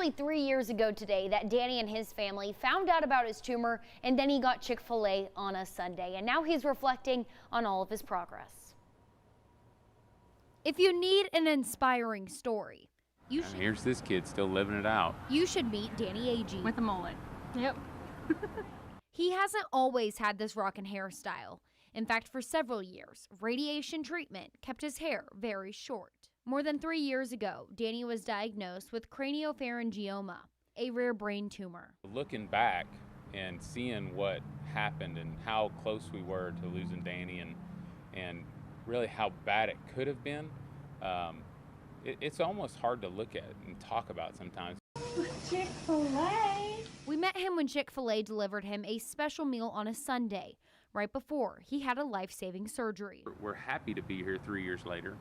exactly 3 years ago today that Danny and his family found out about his tumor, and then he got Chick-fil-A on a Sunday, and now he's reflecting on all of his progress. If you need an inspiring story, here's this kid still living it out. You should meet Danny Agee. With a mullet. Yep. He hasn't always had this rockin' hairstyle. In fact, for several years, radiation treatment kept his hair very short. More than 3 years ago, Danny was diagnosed with craniopharyngioma, a rare brain tumor. Looking back and seeing what happened and how close we were to losing Danny and really how bad it could have been, it's almost hard to look at and talk about sometimes. Chick-fil-A. We met him when Chick-fil-A delivered him a special meal on a Sunday, right before he had a life-saving surgery. We're happy to be here 3 years later.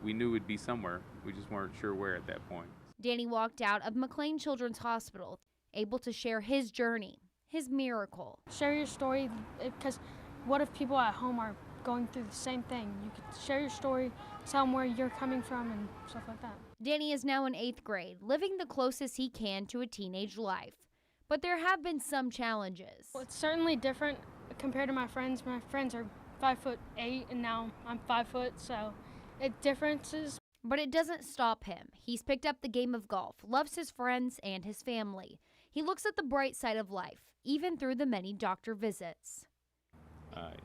We knew we'd be somewhere. We just weren't sure where at that point. Danny walked out of McLean Children's Hospital, able to share his journey, his miracle. Share your story, because what if people at home are going through the same thing? You could share your story, tell them where you're coming from and stuff like that. Danny is now in 8th grade, living the closest he can to a teenage life. But there have been some challenges. Well, it's certainly different compared to my friends. My friends are 5'8" and now I'm 5 foot, so it differences. But it doesn't stop him. He's picked up the game of golf, loves his friends and his family. He looks at the bright side of life, even through the many doctor visits.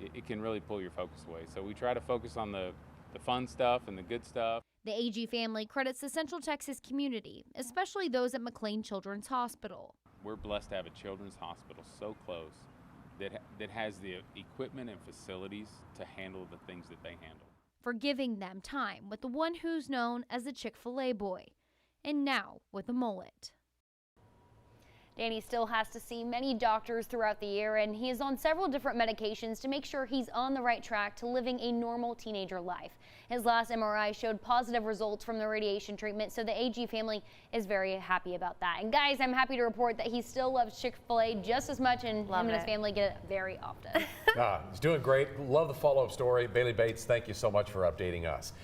It can really pull your focus away. So we try to focus on the fun stuff and the good stuff. The Agee family credits the Central Texas community, especially those at McLean Children's Hospital. We're blessed to have a children's hospital so close that has the equipment and facilities to handle the things that they handle. For giving them time with the one who's known as the Chick-fil-A boy, and now with a mullet. Danny still has to see many doctors throughout the year, and he is on several different medications to make sure he's on the right track to living a normal teenager life. His last MRI showed positive results from the radiation treatment, so the Agee family is very happy about that. And guys, I'm happy to report that he still loves Chick-fil-A just as much, and him and his family get it very often. He's doing great. Love the follow-up story. Bailey Bates, thank you so much for updating us.